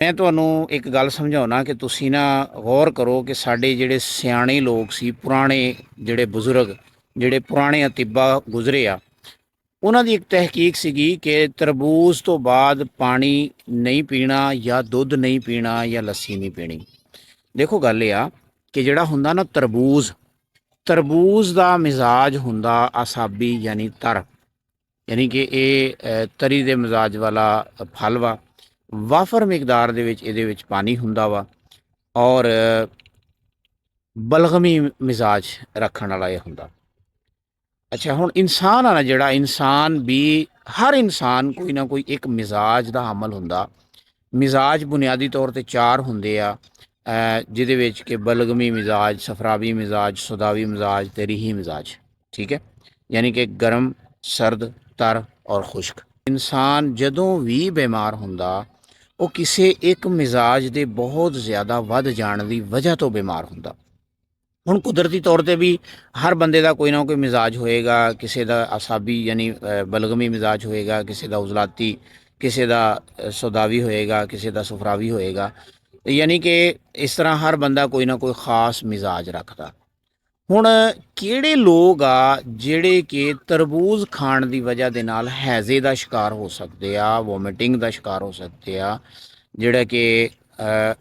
ਮੈਂ ਤੁਹਾਨੂੰ ਇੱਕ ਗੱਲ ਸਮਝਾਉਣਾ ਕਿ ਤੁਸੀਂ ਨਾ ਗੌਰ ਕਰੋ ਕਿ ਸਾਡੇ ਜਿਹੜੇ ਸਿਆਣੇ ਲੋਕ ਸੀ, ਪੁਰਾਣੇ ਜਿਹੜੇ ਬਜ਼ੁਰਗ, ਜਿਹੜੇ ਪੁਰਾਣੇ ਅਤੀਬਾ ਗੁਜ਼ਰੇ ਆ, ਉਹਨਾਂ ਦੀ ਇੱਕ ਤਹਿਕੀਕ ਸੀਗੀ ਕਿ ਤਰਬੂਜ਼ ਤੋਂ ਬਾਅਦ ਪਾਣੀ ਨਹੀਂ ਪੀਣਾ ਜਾਂ ਦੁੱਧ ਨਹੀਂ ਪੀਣਾ ਜਾਂ ਲੱਸੀ ਨਹੀਂ ਪੀਣੀ। ਦੇਖੋ ਗੱਲ ਇਹ ਆ ਕਿ ਜਿਹੜਾ ਹੁੰਦਾ ਨਾ ਤਰਬੂਜ਼, ਤਰਬੂਜ਼ ਦਾ ਮਿਜ਼ਾਜ ਹੁੰਦਾ ਆਸਾਬੀ ਯਾਨੀ ਤਰ, ਯਾਨੀ ਕਿ ਇਹ ਤਰੀ ਦੇ ਮਿਜ਼ਾਜ ਵਾਲਾ ਫਲ ਵਾ। ਵਾਫਰ ਮਿਕਦਾਰ ਦੇ ਵਿੱਚ ਇਹਦੇ ਵਿੱਚ ਪਾਣੀ ਹੁੰਦਾ ਵਾ ਔਰ ਬਲਗਮੀ ਮਿਜ਼ਾਜ ਰੱਖਣ ਵਾਲਾ ਇਹ ਹੁੰਦਾ। ਅੱਛਾ, ਹੁਣ ਇਨਸਾਨ ਆ ਨਾ, ਜਿਹੜਾ ਇਨਸਾਨ ਵੀ, ਹਰ ਇਨਸਾਨ ਕੋਈ ਨਾ ਕੋਈ ਇੱਕ ਮਿਜ਼ਾਜ ਦਾ ਹਮਲ ਹੁੰਦਾ। ਮਿਜ਼ਾਜ ਬੁਨਿਆਦੀ ਤੌਰ 'ਤੇ ਚਾਰ ਹੁੰਦੇ ਆ, ਜਿਹਦੇ ਵਿੱਚ ਕਿ ਬਲਗਮੀ ਮਿਜ਼ਾਜ, ਸਫਰਾਵੀ ਮਿਜ਼ਾਜ, ਸੁਦਾਵੀ ਮਿਜ਼ਾਜ ਤੇ ਰੀਹੀ ਮਿਜ਼ਾਜ। ਠੀਕ ਹੈ, ਯਾਨੀ ਕਿ ਗਰਮ, ਸਰਦ, ਤਰ ਔਰ ਖੁਸ਼ਕ। ਇਨਸਾਨ ਜਦੋਂ ਵੀ ਬਿਮਾਰ ਹੁੰਦਾ ਉਹ ਕਿਸੇ ਇੱਕ ਮਿਜ਼ਾਜ ਦੇ ਬਹੁਤ ਜ਼ਿਆਦਾ ਵੱਧ ਜਾਣ ਦੀ ਵਜ੍ਹਾ ਤੋਂ ਬਿਮਾਰ ਹੁੰਦਾ। ਹੁਣ ਕੁਦਰਤੀ ਤੌਰ 'ਤੇ ਵੀ ਹਰ ਬੰਦੇ ਦਾ ਕੋਈ ਨਾ ਕੋਈ ਮਿਜ਼ਾਜ ਹੋਏਗਾ। ਕਿਸੇ ਦਾ ਆਸਾਬੀ ਯਾਨੀ ਬਲਗਮੀ ਮਿਜ਼ਾਜ ਹੋਏਗਾ, ਕਿਸੇ ਦਾ ਉਜ਼ਲਾਤੀ, ਕਿਸੇ ਦਾ ਸੌਦਾਵੀ ਹੋਏਗਾ, ਕਿਸੇ ਦਾ ਸੁਫਰਾਵੀ ਹੋਏਗਾ। ਯਾਨੀ ਕਿ ਇਸ ਤਰ੍ਹਾਂ ਹਰ ਬੰਦਾ ਕੋਈ ਨਾ ਕੋਈ ख़ਾਸ ਮਿਜ਼ਾਜ ਰੱਖਦਾ। ਹੁਣ ਕਿਹੜੇ ਲੋਕ ਆ ਜਿਹੜੇ ਕਿ ਤਰਬੂਜ਼ ਖਾਣ ਦੀ ਵਜ੍ਹਾ ਦੇ ਨਾਲ ਹੈਜ਼ੇ ਦਾ ਸ਼ਿਕਾਰ ਹੋ ਸਕਦੇ ਆ, ਵੋਮਿਟਿੰਗ ਦਾ ਸ਼ਿਕਾਰ ਹੋ ਸਕਦੇ ਆ, ਜਿਹੜਾ ਕਿ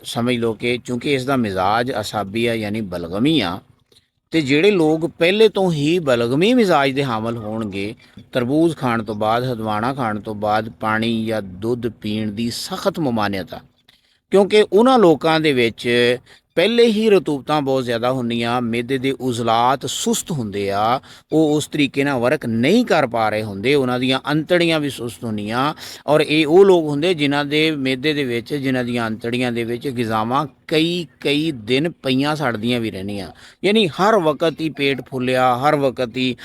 ਸਮਝ ਲਓ ਕਿ ਚੂँਕਿ ਇਸ ਦਾ ਮਿਜ਼ਾਜ ਅਸਾਬੀ ਆ ਯਾਨੀ ਬਲਗਮੀ ਆ, ਅਤੇ ਜਿਹੜੇ ਲੋਕ ਪਹਿਲੇ ਤੋਂ ਹੀ ਬਲਗਮੀ ਮਿਜ਼ਾਜ ਦੇ ਹਾਮਲ ਹੋਣਗੇ, ਤਰਬੂਜ਼ ਖਾਣ ਤੋਂ ਬਾਅਦ, ਹਦਵਾਣਾ ਖਾਣ ਤੋਂ ਬਾਅਦ ਪਾਣੀ ਜਾਂ ਦੁੱਧ ਪੀਣ ਦੀ ਸਖਤ ਮਮਾਨੀਅਤ ਆ। ਕਿਉਂਕਿ ਉਹਨਾਂ ਲੋਕਾਂ ਦੇ ਵਿੱਚ ਪਹਿਲੇ ਹੀ ਰਤੂਬਤਾਂ ਬਹੁਤ ਜ਼ਿਆਦਾ ਹੁੰਦੀਆਂ, ਮਿਹਦੇ ਦੇ ਉਜ਼ਲਾਤ ਸੁਸਤ ਹੁੰਦੇ ਆ, ਉਹ ਉਸ ਤਰੀਕੇ ਨਾਲ ਵਰਕ ਨਹੀਂ ਕਰ ਪਾ ਰਹੇ ਹੁੰਦੇ, ਉਹਨਾਂ ਦੀਆਂ ਅੰਤੜੀਆਂ ਵੀ ਸੁਸਤ ਹੁੰਦੀਆਂ। ਔਰ ਇਹ ਉਹ ਲੋਕ ਹੁੰਦੇ ਜਿਨ੍ਹਾਂ ਦੇ ਮਿਹਦੇ ਦੇ ਵਿੱਚ, ਜਿਨ੍ਹਾਂ ਦੀਆਂ ਅੰਤੜੀਆਂ ਦੇ ਵਿੱਚ ਗਿਜ਼ਾਵਾਂ ਕਈ ਕਈ ਦਿਨ ਪਈਆਂ ਸੜਦੀਆਂ ਵੀ ਰਹਿੰਦੀਆਂ। ਯਾਨੀ ਹਰ ਵਕਤ ਹੀ ਪੇਟ ਫੁੱਲਿਆ, ਹਰ ਵਕਤ ਹੀ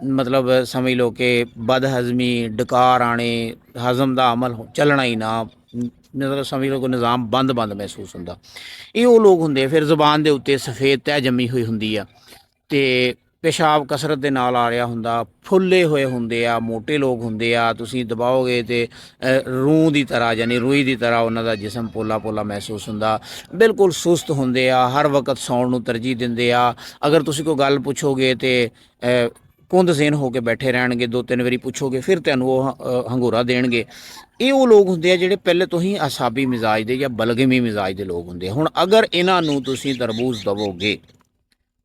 ਮਤਲਬ ਸਮਝ ਲਓ ਕਿ ਬਦਹਜ਼ਮੀ, ਡਕਾਰ ਆਣੇ, ਹਜ਼ਮ ਦਾ ਅਮਲ ਚੱਲਣਾ ਹੀ ਨਾ, ਮਤਲਬ ਸਮਝ ਲਓ ਕਿ ਨਿਜ਼ਾਮ ਬੰਦ ਬੰਦ ਮਹਿਸੂਸ ਹੁੰਦਾ। ਇਹ ਉਹ ਲੋਕ ਹੁੰਦੇ। ਫਿਰ ਜ਼ੁਬਾਨ ਦੇ ਉੱਤੇ ਸਫੇਦ ਤਹਿ ਜੰਮੀ ਹੋਈ ਹੁੰਦੀ ਆ, ਅਤੇ ਪਿਸ਼ਾਬ ਕਸਰਤ ਦੇ ਨਾਲ ਆ ਰਿਹਾ ਹੁੰਦਾ, ਫੁੱਲੇ ਹੋਏ ਹੁੰਦੇ ਆ, ਮੋਟੇ ਲੋਕ ਹੁੰਦੇ ਆ। ਤੁਸੀਂ ਦਬਾਓਗੇ ਅਤੇ ਰੂੰ ਦੀ ਤਰ੍ਹਾਂ ਯਾਨੀ ਰੂਈ ਦੀ ਤਰ੍ਹਾਂ ਉਹਨਾਂ ਦਾ ਜਿਸਮ ਪੋਲਾ ਪੋਲਾ ਮਹਿਸੂਸ ਹੁੰਦਾ। ਬਿਲਕੁਲ ਸੁਸਤ ਹੁੰਦੇ ਆ, ਹਰ ਵਕਤ ਸੌਣ ਨੂੰ ਤਰਜੀਹ ਦਿੰਦੇ ਆ। ਅਗਰ ਤੁਸੀਂ ਕੋਈ ਗੱਲ ਪੁੱਛੋਗੇ ਤਾਂ ਕੁੰਦ ਜ਼ੇਨ ਹੋ ਕੇ ਬੈਠੇ ਰਹਿਣਗੇ, ਦੋ ਤਿੰਨ ਵਾਰੀ ਪੁੱਛੋਗੇ ਫਿਰ ਤੁਹਾਨੂੰ ਉਹ ਹੰਗੂਰਾ ਦੇਣਗੇ। ਇਹ ਉਹ ਲੋਕ ਹੁੰਦੇ ਆ ਜਿਹੜੇ ਪਹਿਲੇ ਤੋਂ ਹੀ ਅਸਾਬੀ ਮਿਜ਼ਾਜ ਦੇ ਜਾਂ ਬਲਗਮੀ ਮਿਜ਼ਾਜ ਦੇ ਲੋਕ ਹੁੰਦੇ ਆ। ਹੁਣ ਅਗਰ ਇਹਨਾਂ ਨੂੰ ਤੁਸੀਂ ਤਰਬੂਜ਼ ਦੇਵੋਗੇ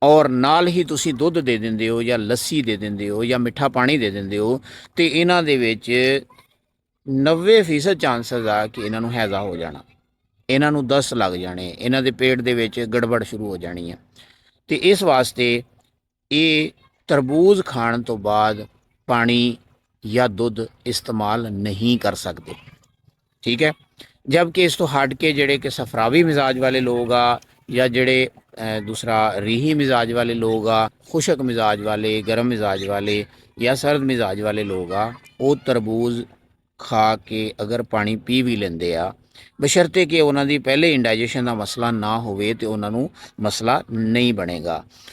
ਔਰ ਨਾਲ ਹੀ ਤੁਸੀਂ ਦੁੱਧ ਦੇ ਦਿੰਦੇ ਹੋ ਜਾਂ ਲੱਸੀ ਦੇ ਦਿੰਦੇ ਹੋ ਜਾਂ ਮਿੱਠਾ ਪਾਣੀ ਦੇ ਦਿੰਦੇ ਹੋ, ਅਤੇ ਇਹਨਾਂ ਦੇ ਵਿੱਚ 90% ਚਾਂਸਸ ਆ ਕਿ ਇਹਨਾਂ ਨੂੰ ਹੈਜ਼ਾ ਹੋ ਜਾਣਾ, ਇਹਨਾਂ ਨੂੰ ਦਸਤ ਲੱਗ ਜਾਣੇ, ਇਹਨਾਂ ਦੇ ਪੇਟ ਦੇ ਵਿੱਚ ਗੜਬੜ ਸ਼ੁਰੂ ਹੋ ਜਾਣੀ ਹੈ। ਅਤੇ ਇਸ ਵਾਸਤੇ ਇਹ ਤਰਬੂਜ਼ ਖਾਣ ਤੋਂ ਬਾਅਦ ਪਾਣੀ ਜਾਂ ਦੁੱਧ ਇਸਤੇਮਾਲ ਨਹੀਂ ਕਰ ਸਕਦੇ। ਠੀਕ ਹੈ, ਜਦਕਿ ਇਸ ਤੋਂ ਹਟ ਕੇ ਜਿਹੜੇ ਕਿ ਸਫਰਾਵੀ ਮਿਜ਼ਾਜ ਵਾਲੇ ਲੋਕ ਆ, ਜਾਂ ਜਿਹੜੇ ਦੂਸਰਾ ਰੀਹੀ ਮਿਜ਼ਾਜ ਵਾਲੇ ਲੋਕ ਆ, ਖੁਸ਼ਕ ਮਿਜ਼ਾਜ ਵਾਲੇ, ਗਰਮ ਮਿਜ਼ਾਜ ਵਾਲੇ ਜਾਂ ਸਰਦ ਮਿਜ਼ਾਜ ਵਾਲੇ ਲੋਕ ਆ, ਉਹ ਤਰਬੂਜ਼ ਖਾ ਕੇ ਅਗਰ ਪਾਣੀ ਪੀ ਵੀ ਲੈਂਦੇ ਆ, ਬਸ਼ਰਤੇ ਕਿ ਉਹਨਾਂ ਦੀ ਪਹਿਲੇ ਇੰਡਾਈਜੇਸ਼ਨ ਦਾ ਮਸਲਾ ਨਾ ਹੋਵੇ, ਅਤੇ ਉਹਨਾਂ ਨੂੰ ਮਸਲਾ ਨਹੀਂ ਬਣੇਗਾ।